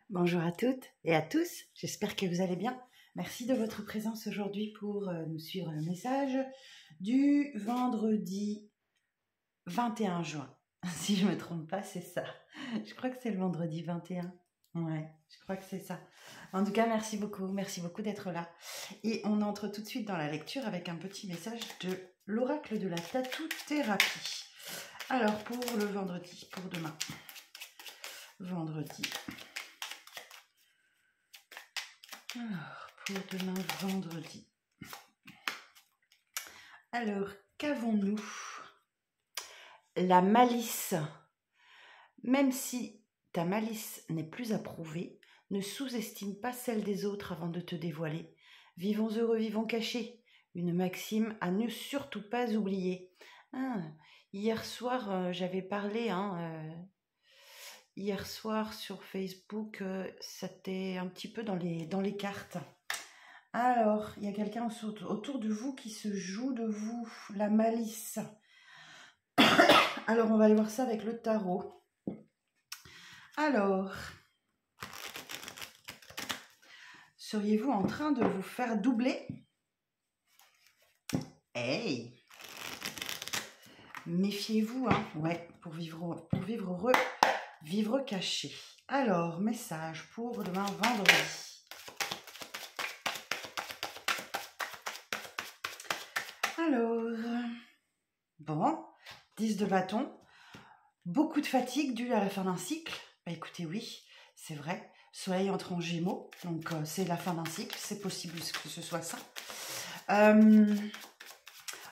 Bonjour à toutes et à tous, j'espère que vous allez bien. Merci de votre présence aujourd'hui pour nous suivre le message du vendredi 21 juin. Si je ne me trompe pas, c'est ça. Je crois que c'est le vendredi 21. Ouais, je crois que c'est ça. En tout cas, merci beaucoup d'être là. Et on entre tout de suite dans la lecture avec un petit message de l'oracle de la tatou-thérapie. Alors, pour le vendredi, pour demain. Vendredi. Alors, pour demain, vendredi. Alors, qu'avons-nous? La malice. Même si ta malice n'est plus approuvée, ne sous-estime pas celle des autres avant de te dévoiler. Vivons heureux, vivons cachés. Une maxime à ne surtout pas oublier. Hier soir, j'avais parlé, hier soir sur Facebook, c'était un petit peu dans les cartes. Alors, il y a quelqu'un autour de vous qui se joue de vous, la malice. Alors, on va aller voir ça avec le tarot. Alors, seriez-vous en train de vous faire doubler? Hey! Méfiez-vous, hein. Ouais, pour vivre heureux, vivre caché. Alors, message pour demain vendredi. Alors, bon, 10 de bâton, beaucoup de fatigue due à la fin d'un cycle. Bah écoutez, oui, c'est vrai. Soleil entre en Gémeaux, donc c'est la fin d'un cycle, c'est possible que ce soit ça.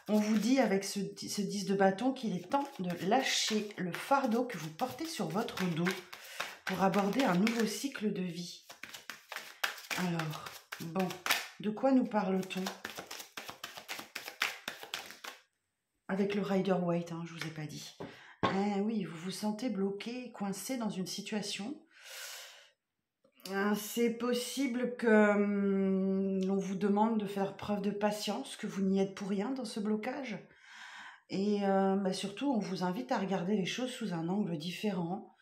On vous dit avec ce 10 de bâton qu'il est temps de lâcher le fardeau que vous portez sur votre dos pour aborder un nouveau cycle de vie. Alors, bon, de quoi nous parle-t-on? Avec le Rider-Waite, je ne vous ai pas dit. Oui, vous vous sentez bloqué, coincé dans une situation. C'est possible que l'on vous demande de faire preuve de patience, que vous n'y êtes pour rien dans ce blocage. Et surtout, on vous invite à regarder les choses sous un angle différent.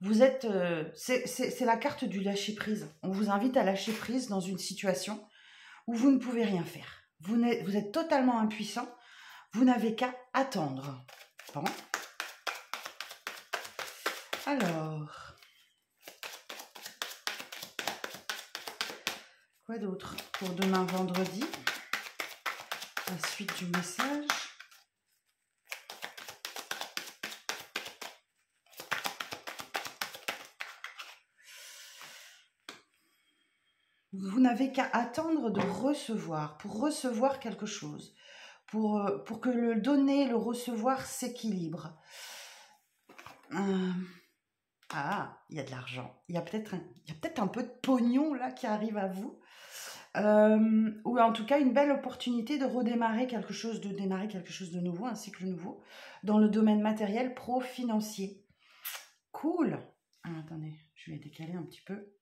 Vous êtes, c'est la carte du lâcher-prise. On vous invite à lâcher prise dans une situation où vous ne pouvez rien faire. Vous êtes totalement impuissant. Vous n'avez qu'à attendre. Bon. Alors, quoi d'autre pour demain vendredi? La suite du message. Vous n'avez qu'à attendre de recevoir, pour recevoir quelque chose, pour que le donner, le recevoir s'équilibre. Il y a de l'argent. Il y a peut-être un peu de pognon là qui arrive à vous. Ou en tout cas une belle opportunité de redémarrer quelque chose, de démarrer quelque chose de nouveau, un cycle nouveau, dans le domaine matériel, pro-financier. Cool. Attendez, je vais décaler un petit peu.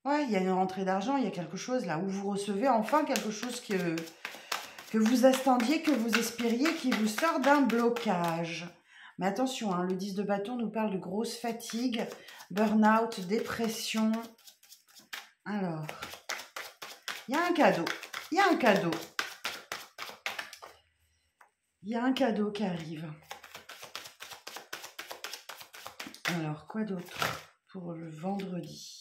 Ouais, il y a une rentrée d'argent, il y a quelque chose là où vous recevez enfin quelque chose que vous attendiez, que vous espériez, qui vous sort d'un blocage. Mais attention, le 10 de bâton nous parle de grosse fatigue, burn-out, dépression. Alors, il y a un cadeau, il y a un cadeau. Il y a un cadeau qui arrive. Alors, quoi d'autre pour le vendredi?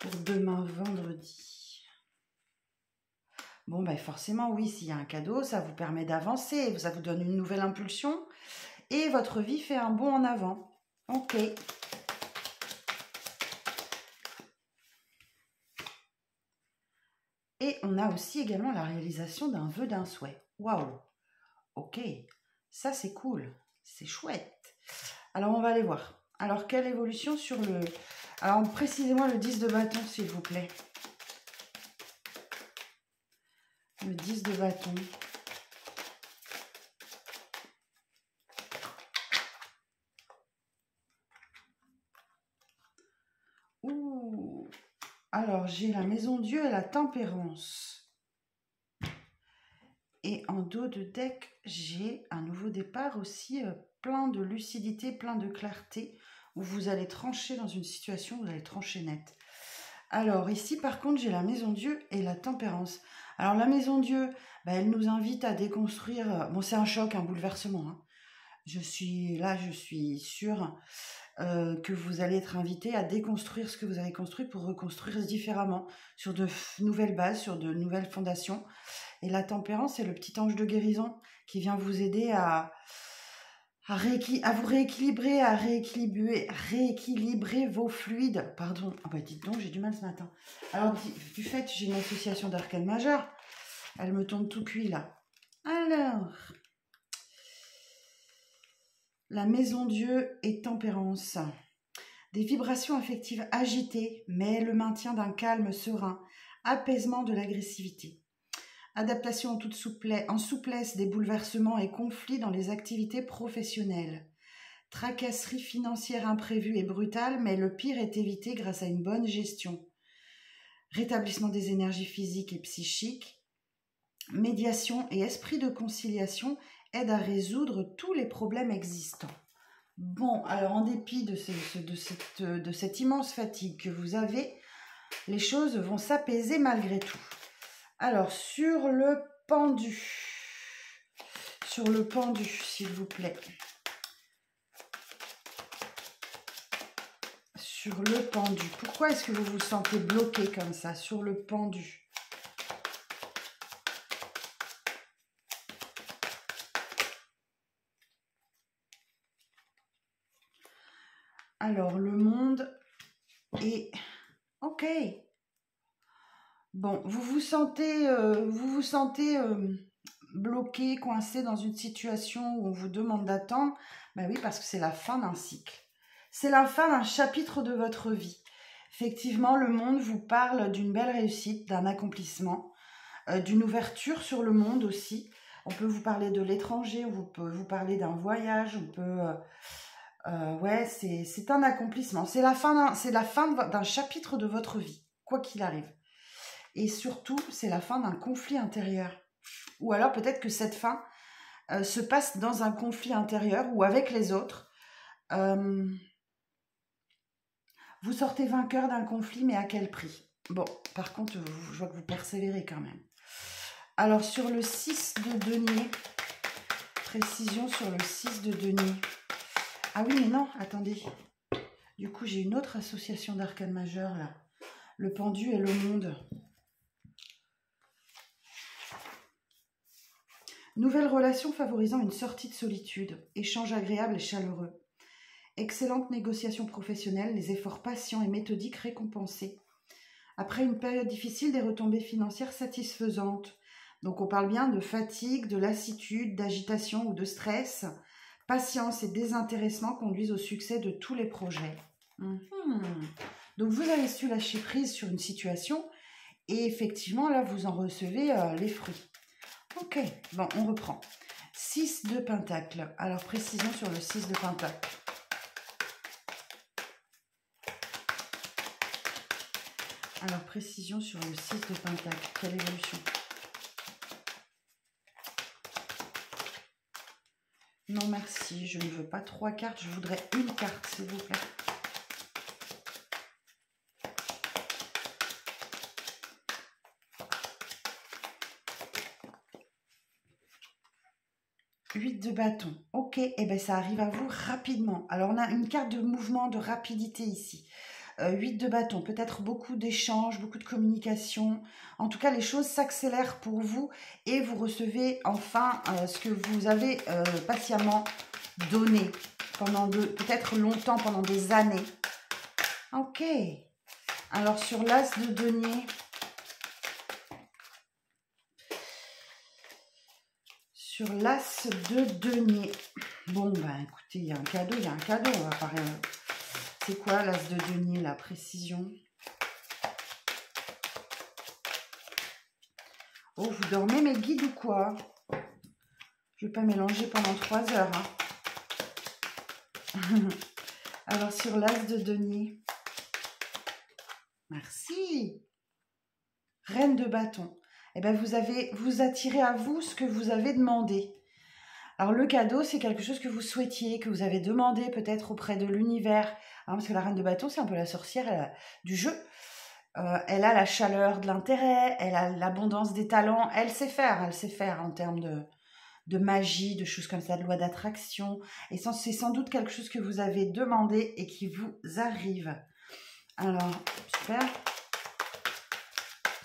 Pour demain vendredi. Bon, ben forcément, oui, s'il y a un cadeau, ça vous permet d'avancer, ça vous donne une nouvelle impulsion et votre vie fait un bond en avant. Ok. Et on a aussi également la réalisation d'un vœu, d'un souhait. Waouh. Ok. Ça, c'est cool. C'est chouette. Alors, on va aller voir. Alors, quelle évolution sur le... Alors, précisez-moi le 10 de bâton, s'il vous plaît. Le 10 de bâton. Ouh. Alors, j'ai la maison Dieu et la tempérance. Et en dos de deck, j'ai un nouveau départ aussi plein de lucidité, plein de clarté, où vous allez trancher dans une situation, vous allez trancher net. Alors ici, par contre, j'ai la maison Dieu et la tempérance. Alors la maison Dieu, bah, elle nous invite à déconstruire. Bon, c'est un choc, un bouleversement, hein. Je suis sûre que vous allez être invité à déconstruire ce que vous avez construit pour reconstruire différemment, sur de nouvelles bases, sur de nouvelles fondations. Et la tempérance, c'est le petit ange de guérison qui vient vous aider à vous rééquilibrer, à rééquilibrer vos fluides. Pardon, ah bah dites donc, j'ai du mal ce matin. Alors, du fait, j'ai une association d'arcanes majeures. Elle me tombe tout cuit là. Alors, la maison Dieu et tempérance. Des vibrations affectives agitées, mais le maintien d'un calme serein, apaisement de l'agressivité. Adaptation en souplesse des bouleversements et conflits dans les activités professionnelles. Tracasserie financière imprévue et brutale, mais le pire est évité grâce à une bonne gestion. Rétablissement des énergies physiques et psychiques. Médiation et esprit de conciliation aident à résoudre tous les problèmes existants. Bon, alors en dépit de cette immense fatigue que vous avez, les choses vont s'apaiser malgré tout. Alors, sur le pendu, s'il vous plaît. Sur le pendu. Pourquoi est-ce que vous vous sentez bloqué comme ça, sur le pendu? Alors, le monde est... Ok. Bon, vous vous sentez bloqué, coincé dans une situation où on vous demande d'attendre. Ben oui, parce que c'est la fin d'un cycle. C'est la fin d'un chapitre de votre vie. Effectivement, le monde vous parle d'une belle réussite, d'un accomplissement, d'une ouverture sur le monde aussi. On peut vous parler de l'étranger, on peut vous parler d'un voyage, on peut... ouais, c'est un accomplissement. C'est la fin d'un chapitre de votre vie, quoi qu'il arrive. Et surtout, c'est la fin d'un conflit intérieur. Ou alors peut-être que cette fin se passe dans un conflit intérieur ou avec les autres. Vous sortez vainqueur d'un conflit, mais à quel prix? Bon, par contre, je vois que vous persévérez quand même. Alors, sur le 6 de denier, précision sur le 6 de denier. Ah oui, mais non, attendez. Du coup, j'ai une autre association d'arcanes majeures, là. Le pendu et le monde. Nouvelle relation favorisant une sortie de solitude. Échange agréable et chaleureux. Excellente négociation professionnelle, les efforts patients et méthodiques récompensés. Après une période difficile, des retombées financières satisfaisantes. Donc on parle bien de fatigue, de lassitude, d'agitation ou de stress. Patience et désintéressement conduisent au succès de tous les projets. Donc vous avez su lâcher prise sur une situation et effectivement là vous en recevez les fruits. Ok, bon on reprend. 6 de pentacle. Alors précision sur le 6 de pentacle. Alors, précision sur le 6 de pentacle. Quelle évolution? Non, merci. Je ne veux pas 3 cartes. Je voudrais une carte, s'il vous plaît. Huit de bâton. Ok, et bien ça arrive à vous rapidement. Alors, on a une carte de mouvement, de rapidité ici. 8 de bâton, peut-être beaucoup d'échanges, beaucoup de communication. En tout cas, les choses s'accélèrent pour vous et vous recevez enfin ce que vous avez patiemment donné pendant peut-être longtemps, pendant des années. Ok. Alors, sur l'as de denier... Sur l'as de denier. Bon, ben écoutez, il y a un cadeau, on va parler... C'est quoi l'as de denier, la précision? Oh, vous dormez mes guides ou quoi? Je ne vais pas mélanger pendant 3 heures. Hein. Alors, sur l'as de denier. Merci. Reine de bâton. eh ben vous attirez à vous ce que vous avez demandé. Alors le cadeau, c'est quelque chose que vous souhaitiez, que vous avez demandé peut-être auprès de l'univers, hein, parce que la reine de bâton, c'est un peu la sorcière du jeu. Elle a la chaleur de l'intérêt, elle a l'abondance des talents, elle sait faire en termes de magie, de choses comme ça, de loi d'attraction. Et c'est sans doute quelque chose que vous avez demandé et qui vous arrive. Alors, super.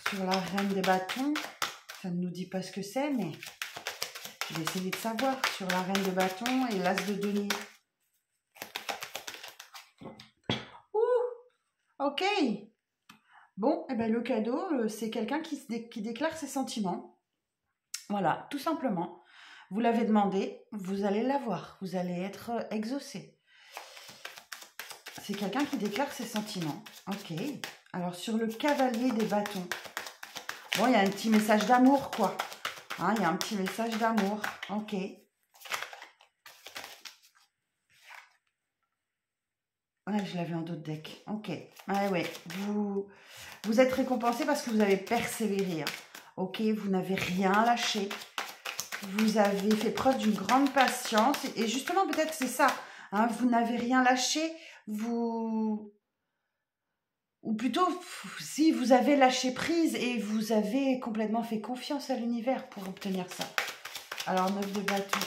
Sur la reine des bâtons, ça ne nous dit pas ce que c'est, mais je vais essayer de savoir. Sur la reine de bâtons et l'as de denier. Ouh, ok. Bon, eh ben, le cadeau, c'est quelqu'un qui déclare ses sentiments. Voilà, tout simplement. Vous l'avez demandé, vous allez l'avoir. Vous allez être exaucé. C'est quelqu'un qui déclare ses sentiments. Ok. Alors, sur le cavalier des bâtons. Bon, il y a un petit message d'amour, quoi. Hein, il y a un petit message d'amour. Ok. Ouais, je l'avais en d'autres decks. Ok. Ouais. Vous êtes récompensé parce que vous avez persévéré. Ok, vous n'avez rien lâché. Vous avez fait preuve d'une grande patience. Et justement, peut-être c'est ça. Hein, vous n'avez rien lâché. Ou plutôt, si vous avez lâché prise et vous avez complètement fait confiance à l'univers pour obtenir ça. Alors, 9 de bâton.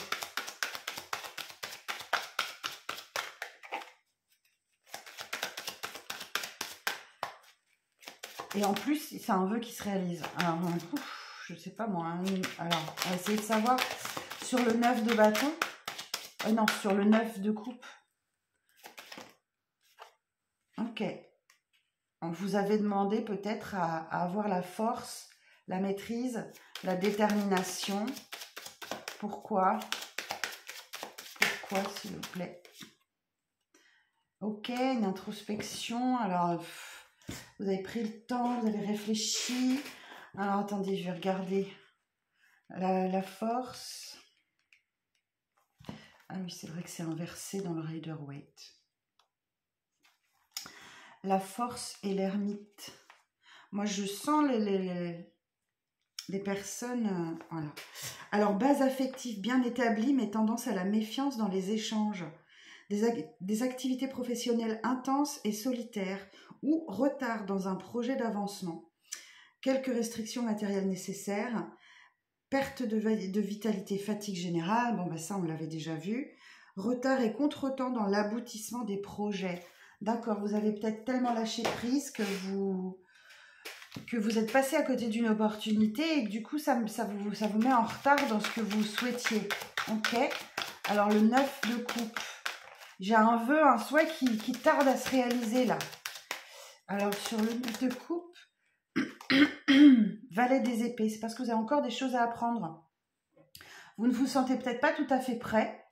Et en plus, c'est un vœu qui se réalise. Alors, je sais pas moi. Hein. Alors, on va essayer de savoir sur le 9 de bâton. Non, sur le 9 de coupe. Ok. Donc, vous avez demandé peut-être à avoir la force, la maîtrise, la détermination. Pourquoi? Pourquoi, s'il vous plaît? Ok, une introspection. Alors, vous avez pris le temps, vous avez réfléchi. Alors, attendez, je vais regarder la force. Ah oui, c'est vrai que c'est inversé dans le Rider-Waite. La force et l'ermite. Moi, je sens les personnes... voilà. Alors, base affective bien établie, mais tendance à la méfiance dans les échanges. Des activités professionnelles intenses et solitaires ou retard dans un projet d'avancement. Quelques restrictions matérielles nécessaires. Perte de vitalité, fatigue générale. Bon, ben ça, on l'avait déjà vu. Retard et contretemps dans l'aboutissement des projets. D'accord, vous avez peut-être tellement lâché prise que vous êtes passé à côté d'une opportunité et que du coup, ça vous met en retard dans ce que vous souhaitiez. Ok. Alors, le 9 de coupe. J'ai un vœu, un souhait qui tarde à se réaliser là. Alors, sur le 9 de coupe, valet des épées, c'est parce que vous avez encore des choses à apprendre. Vous ne vous sentez peut-être pas tout à fait prêt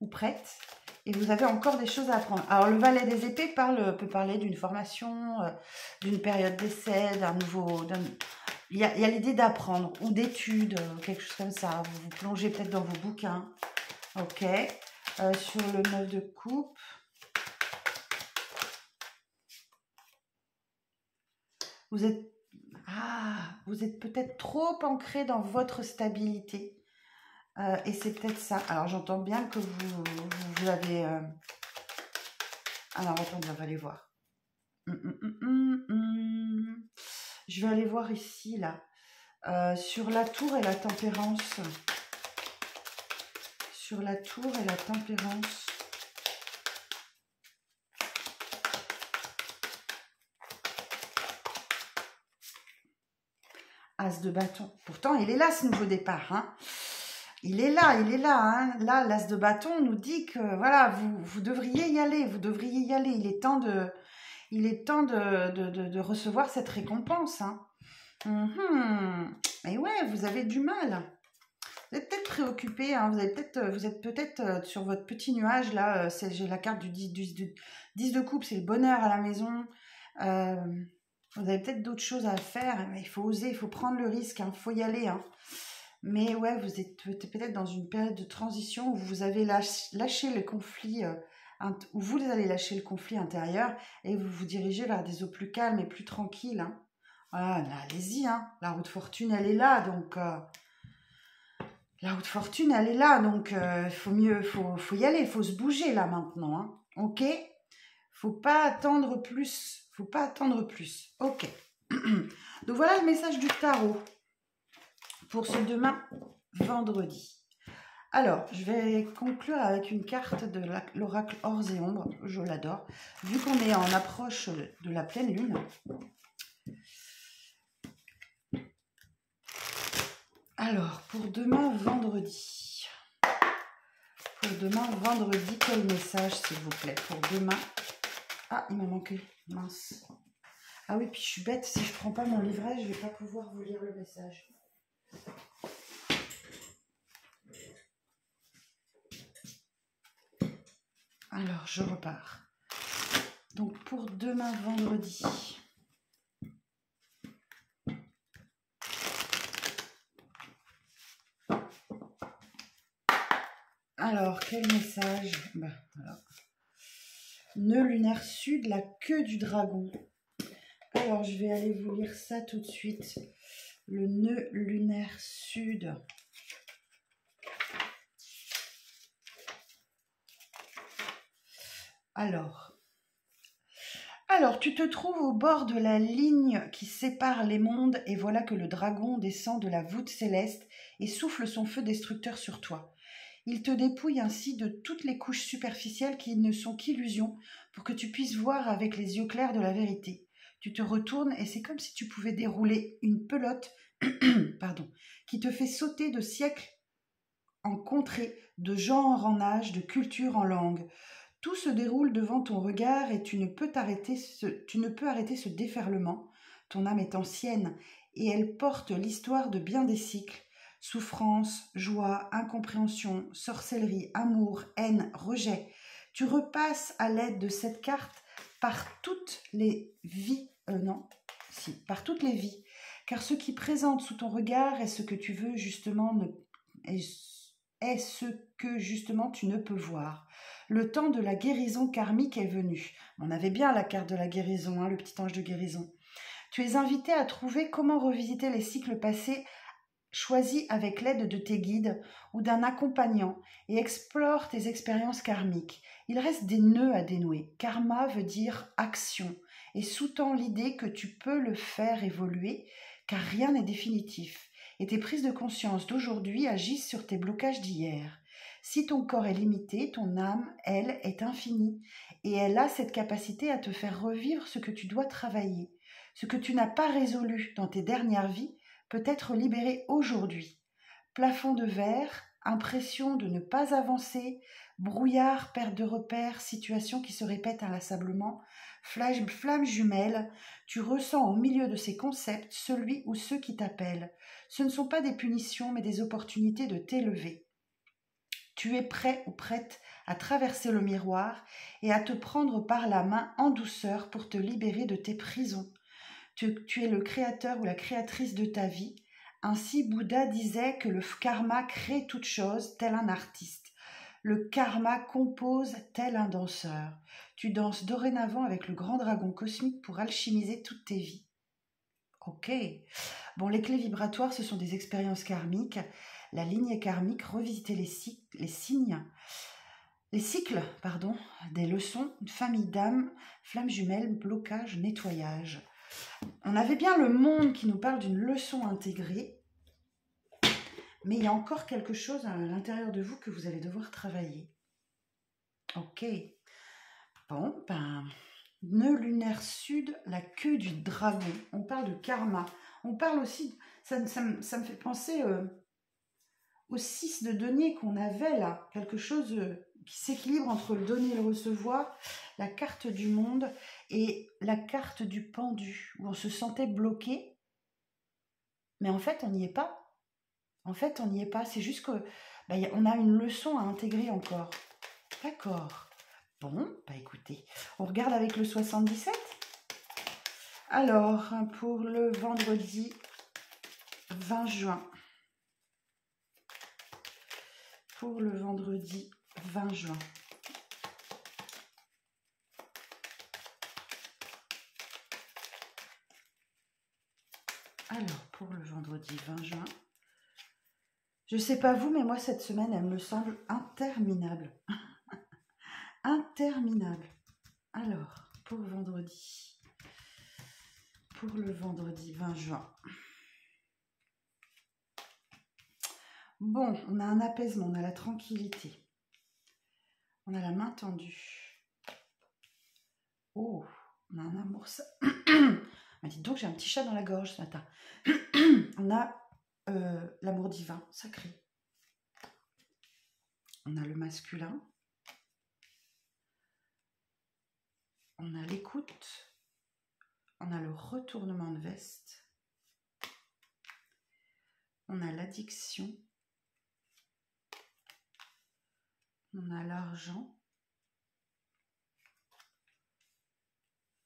ou prête et vous avez encore des choses à apprendre. Alors, le valet des épées peut parler d'une formation, d'une période d'essai, d'un nouveau... Il y a l'idée d'apprendre ou d'études, quelque chose comme ça. Vous vous plongez peut-être dans vos bouquins. Ok. Sur le 9 de coupe. Vous êtes peut-être trop ancré dans votre stabilité. Et c'est peut-être ça. Alors, j'entends bien que vous avez... Alors, attendez, on va aller voir. Je vais aller voir ici, là. Sur la tour et la tempérance. Sur la tour et la tempérance. As de bâton. Pourtant, il est là, ce nouveau départ. Hein. Il est là. Hein. Là, l'as de bâton nous dit que, voilà, vous devriez y aller. Il est temps de recevoir cette récompense. Hein. Et ouais, vous avez du mal. Vous êtes peut-être préoccupé. Hein. Vous êtes peut-être sur votre petit nuage. Là, j'ai la carte du 10 de coupe. C'est le bonheur à la maison. Vous avez peut-être d'autres choses à faire, mais il faut oser, il faut prendre le risque, il faut y aller. Hein. Mais ouais, vous êtes peut-être dans une période de transition où vous avez lâché le conflit, où vous allez lâcher le conflit intérieur et vous vous dirigez vers des eaux plus calmes et plus tranquilles. Hein. Ah, là, allez-y, hein. La roue de fortune, elle est là, donc... la roue de fortune, elle est là, donc faut y aller, faut se bouger là maintenant, hein. Ok? Faut pas attendre plus. Faut pas attendre plus. Ok. Donc voilà le message du tarot pour ce demain, vendredi. Alors, je vais conclure avec une carte de l'oracle Ors et Ombres. Je l'adore. Vu qu'on est en approche de la pleine lune. Alors, pour demain, vendredi. Pour demain, vendredi, quel message, s'il vous plaît? Pour demain... Ah, il m'a manqué. Mince. Ah oui, puis je suis bête. Si je prends pas mon livret, je vais pas pouvoir vous lire le message. Alors, je repars. Donc, pour demain, vendredi. Alors, quel message? Voilà. Nœud lunaire sud, la queue du dragon. Alors, je vais aller vous lire ça tout de suite. Le nœud lunaire sud. Alors, tu te trouves au bord de la ligne qui sépare les mondes et voilà que le dragon descend de la voûte céleste et souffle son feu destructeur sur toi. Il te dépouille ainsi de toutes les couches superficielles qui ne sont qu'illusions pour que tu puisses voir avec les yeux clairs de la vérité. Tu te retournes et c'est comme si tu pouvais dérouler une pelote pardon, qui te fait sauter de siècle en contrée, de genre en âge, de culture en langue. Tout se déroule devant ton regard et tu ne peux arrêter ce déferlement. Ton âme est ancienne et elle porte l'histoire de bien des cycles. Souffrance, joie, incompréhension, sorcellerie, amour, haine, rejet. Tu repasses à l'aide de cette carte par toutes les vies, par toutes les vies, car ce qui présente sous ton regard est ce que tu veux justement est ce que justement tu ne peux voir. Le temps de la guérison karmique est venu. On avait bien la carte de la guérison, hein, le petit ange de guérison. Tu es invité à trouver comment revisiter les cycles passés choisis avec l'aide de tes guides ou d'un accompagnant et explore tes expériences karmiques. Il reste des nœuds à dénouer. Karma veut dire action et sous-tend l'idée que tu peux le faire évoluer car rien n'est définitif et tes prises de conscience d'aujourd'hui agissent sur tes blocages d'hier. Si ton corps est limité, ton âme, elle, est infinie et elle a cette capacité à te faire revivre ce que tu dois travailler. Ce que tu n'as pas résolu dans tes dernières vies peut être libéré aujourd'hui. Plafond de verre, impression de ne pas avancer, brouillard, perte de repères, situation qui se répète inlassablement, flamme jumelle, tu ressens au milieu de ces concepts celui ou ceux qui t'appellent. Ce ne sont pas des punitions mais des opportunités de t'élever. Tu es prêt ou prête à traverser le miroir et à te prendre par la main en douceur pour te libérer de tes prisons. Tu es le créateur ou la créatrice de ta vie. Ainsi, Bouddha disait que le karma crée toute chose, tel un artiste. Le karma compose tel un danseur. Tu danses dorénavant avec le grand dragon cosmique pour alchimiser toutes tes vies. Ok. Bon, les clés vibratoires, ce sont des expériences karmiques. La ligne karmique, revisiter les cycles, des leçons, une famille d'âmes, flamme jumelle, blocage, nettoyage. On avait bien le monde qui nous parle d'une leçon intégrée, mais il y a encore quelque chose à l'intérieur de vous que vous allez devoir travailler. Ok. Bon, nœud lunaire sud, la queue du dragon. On parle de karma. On parle aussi, ça me fait penser au 6 de denier qu'on avait là. Quelque chose qui s'équilibre entre le donner et le recevoir, la carte du monde et la carte du pendu, où on se sentait bloqué, mais en fait on n'y est pas. En fait on n'y est pas, c'est juste que on a une leçon à intégrer encore. D'accord. Bon, écoutez, on regarde avec le 77. Alors, pour le vendredi 20 juin. Pour le vendredi 20 juin. Alors, pour le vendredi 20 juin, je sais pas vous, mais moi, cette semaine, elle me semble interminable. Interminable. Alors, pour le vendredi 20 juin. Bon, on a un apaisement, on a la tranquillité. On a la main tendue. Oh, on a un amour ça. Ah, dites donc, j'ai un petit chat dans la gorge ce matin. On a l'amour divin, sacré. On a le masculin. On a l'écoute. On a le retournement de veste. On a l'addiction. On a l'argent.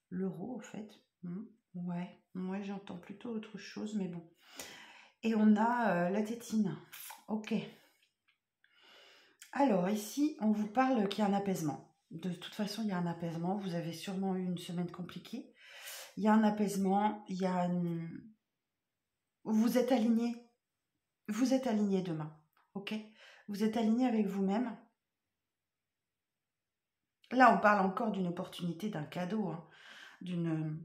L'euro, au fait. Ouais, j'entends plutôt autre chose, mais bon. Et on a la tétine. Ok. Alors, ici, on vous parle qu'il y a un apaisement. De toute façon, il y a un apaisement. Vous avez sûrement eu une semaine compliquée. Il y a un apaisement. Il y a une... Vous êtes aligné. Vous êtes aligné demain. Ok? Vous êtes aligné avec vous-même. Là, on parle encore d'une opportunité, d'un cadeau, hein, d'une...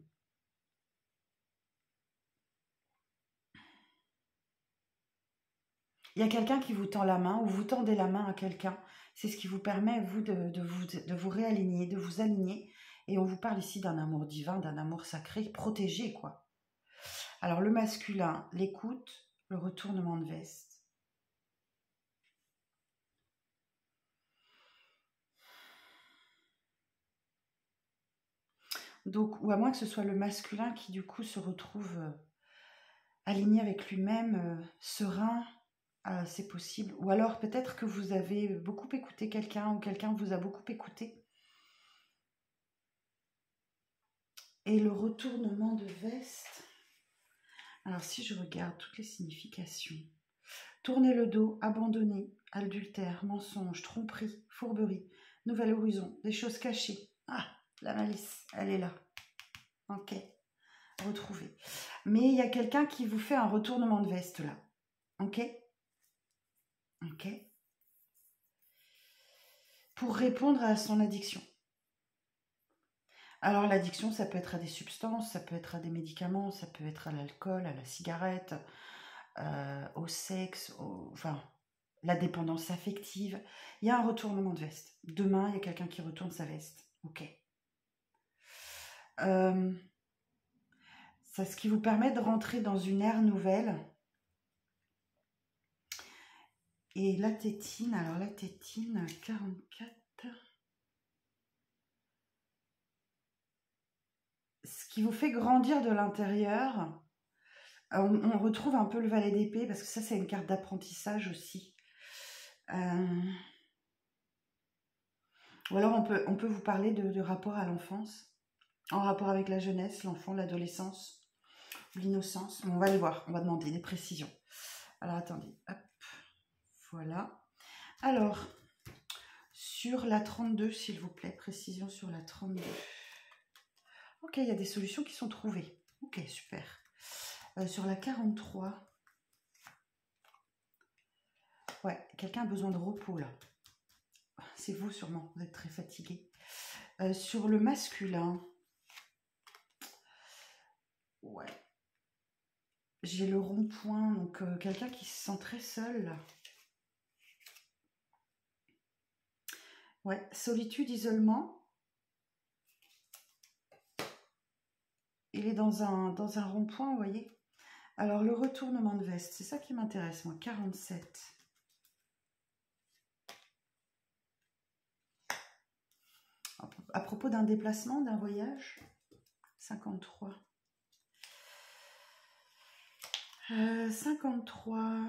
Il y a quelqu'un qui vous tend la main ou vous tendez la main à quelqu'un. C'est ce qui vous permet, vous, de vous réaligner, de vous aligner. Et on vous parle ici d'un amour divin, d'un amour sacré, protégé, quoi. Alors, le masculin, l'écoute, le retournement de veste. Donc, ou à moins que ce soit le masculin qui, du coup, se retrouve aligné avec lui-même, serein, c'est possible. Ou alors, peut-être que vous avez beaucoup écouté quelqu'un ou quelqu'un vous a beaucoup écouté. Et le retournement de veste. Alors, si je regarde toutes les significations. Tourner le dos, abandonner, adultère, mensonge, tromperie, fourberie, nouvel horizon, des choses cachées. Ah, la malice, elle est là. Ok, retrouver. Mais il y a quelqu'un qui vous fait un retournement de veste là. Ok. Ok. Pour répondre à son addiction. Alors l'addiction, ça peut être à des substances, ça peut être à des médicaments, ça peut être à l'alcool, à la cigarette, au sexe, enfin, la dépendance affective. Il y a un retournement de veste. Demain, il y a quelqu'un qui retourne sa veste. Ok. C'est ce qui vous permet de rentrer dans une ère nouvelle. Et la tétine, alors la tétine, 44. Ce qui vous fait grandir de l'intérieur. On retrouve un peu le valet d'épée, parce que ça, c'est une carte d'apprentissage aussi. Ou alors, on peut vous parler de rapport à l'enfance, en rapport avec la jeunesse, l'enfant, l'adolescence, l'innocence. On va aller voir, on va demander des précisions. Alors, attendez, hop, voilà. Alors, sur la 32, s'il vous plaît, précision sur la 32. Ok, il y a des solutions qui sont trouvées. Ok, super. Sur la 43, ouais, quelqu'un a besoin de repos là. C'est vous sûrement, vous êtes très fatigué. Sur le masculin, ouais, j'ai le rond-point, donc quelqu'un qui se sent très seul là. Ouais, solitude, isolement. Il est dans un rond-point, vous voyez. Alors, le retournement de veste, c'est ça qui m'intéresse, moi, 47. À propos d'un déplacement, d'un voyage, 53. 53.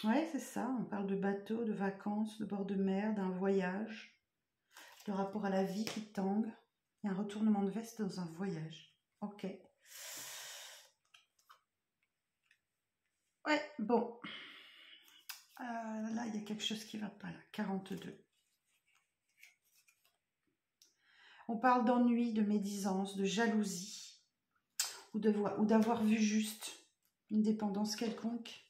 Ouais, c'est ça, on parle de bateau, de vacances, de bord de mer, d'un voyage, de rapport à la vie qui tangue. Il y a un retournement de veste dans un voyage. Ok. Ouais, bon. Là, il y a quelque chose qui ne va pas, là. 42. On parle d'ennui, de médisance, de jalousie, ou d'avoir vu juste. une dépendance quelconque.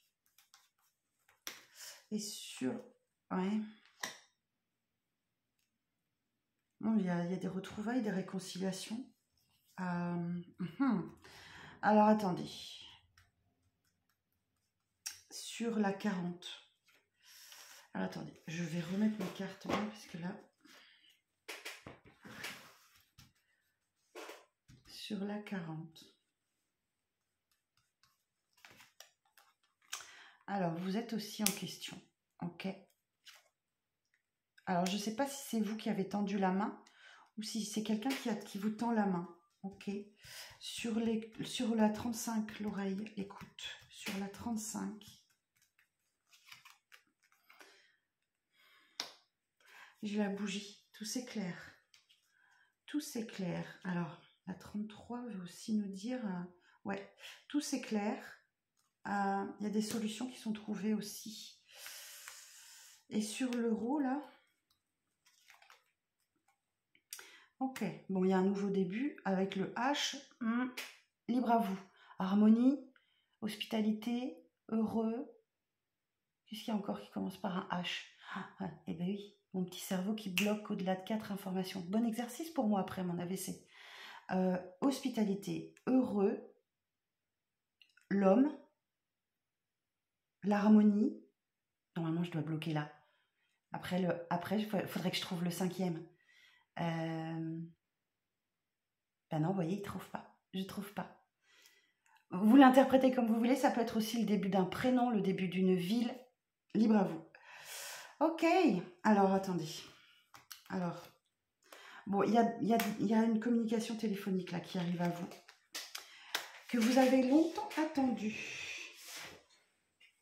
Et sur... Ouais. Bon, il y a des retrouvailles, des réconciliations. Alors, attendez. Sur la 40. Alors, attendez, je vais remettre mes cartes bien, parce que là... Sur la 40. Alors, vous êtes aussi en question. Ok. Alors, je ne sais pas si c'est vous qui avez tendu la main ou si c'est quelqu'un qui vous tend la main. Ok. Sur la 35, l'oreille, écoute. Sur la 35. J'ai la bougie. Tout s'éclaire. Tout s'éclaire. Alors, la 33 veut aussi nous dire... ouais, tout s'éclaire. Il y a des solutions qui sont trouvées aussi. Et sur l'euro, là... Ok, bon, il y a un nouveau début avec le H. Libre à vous. Harmonie, hospitalité, heureux. Qu'est-ce qu'il y a encore qui commence par un H? Eh bien oui, mon petit cerveau qui bloque au-delà de 4 informations. Bon exercice pour moi après mon AVC. Hospitalité, heureux, l'homme, l'harmonie. Normalement, je dois bloquer là. Après, il faudrait que je trouve le 5e. Ben non, vous voyez, il ne trouve pas. Je ne trouve pas. Vous l'interprétez comme vous voulez. Ça peut être aussi le début d'un prénom, le début d'une ville. Libre à vous. Ok. Alors, attendez. Alors, bon, il y a une communication téléphonique là qui arrive à vous. Que vous avez longtemps attendu.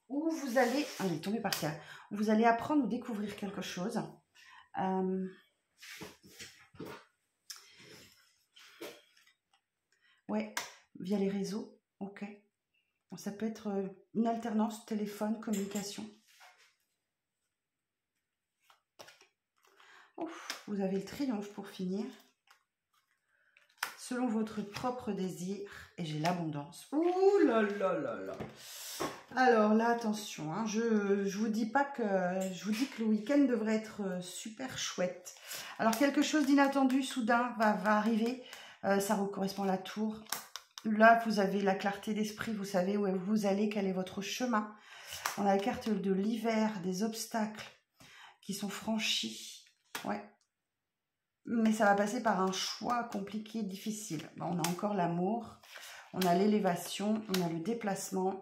Où vous allez... Ah, il est tombé par terre. Vous allez apprendre ou découvrir quelque chose. Ouais, via les réseaux. Ok. Bon, ça peut être une alternance, téléphone, communication. Ouf, vous avez le triomphe pour finir. Selon votre propre désir. Et j'ai l'abondance. Ouh là là là là. Alors là, attention. Hein, je vous dis pas que... Je vous dis que le week-end devrait être super chouette. Alors, quelque chose d'inattendu, soudain, va arriver. Ça correspond à la tour. Là, vous avez la clarté d'esprit. Vous savez où vous allez, quel est votre chemin. On a la carte de l'hiver, des obstacles qui sont franchis. Ouais. Mais ça va passer par un choix compliqué, difficile. Bon, on a encore l'amour, on a l'élévation, on a le déplacement.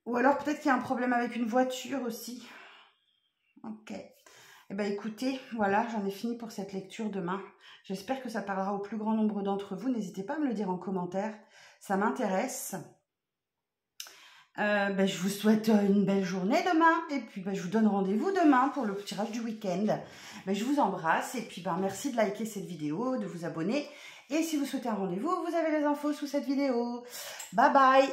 Ou alors peut-être qu'il y a un problème avec une voiture aussi. Ok. Eh bien écoutez, voilà, j'en ai fini pour cette lecture demain. J'espère que ça parlera au plus grand nombre d'entre vous. N'hésitez pas à me le dire en commentaire, ça m'intéresse. Je vous souhaite une belle journée demain et puis je vous donne rendez-vous demain pour le tirage du week-end. Je vous embrasse et puis merci de liker cette vidéo, de vous abonner et si vous souhaitez un rendez-vous, vous avez les infos sous cette vidéo. Bye bye.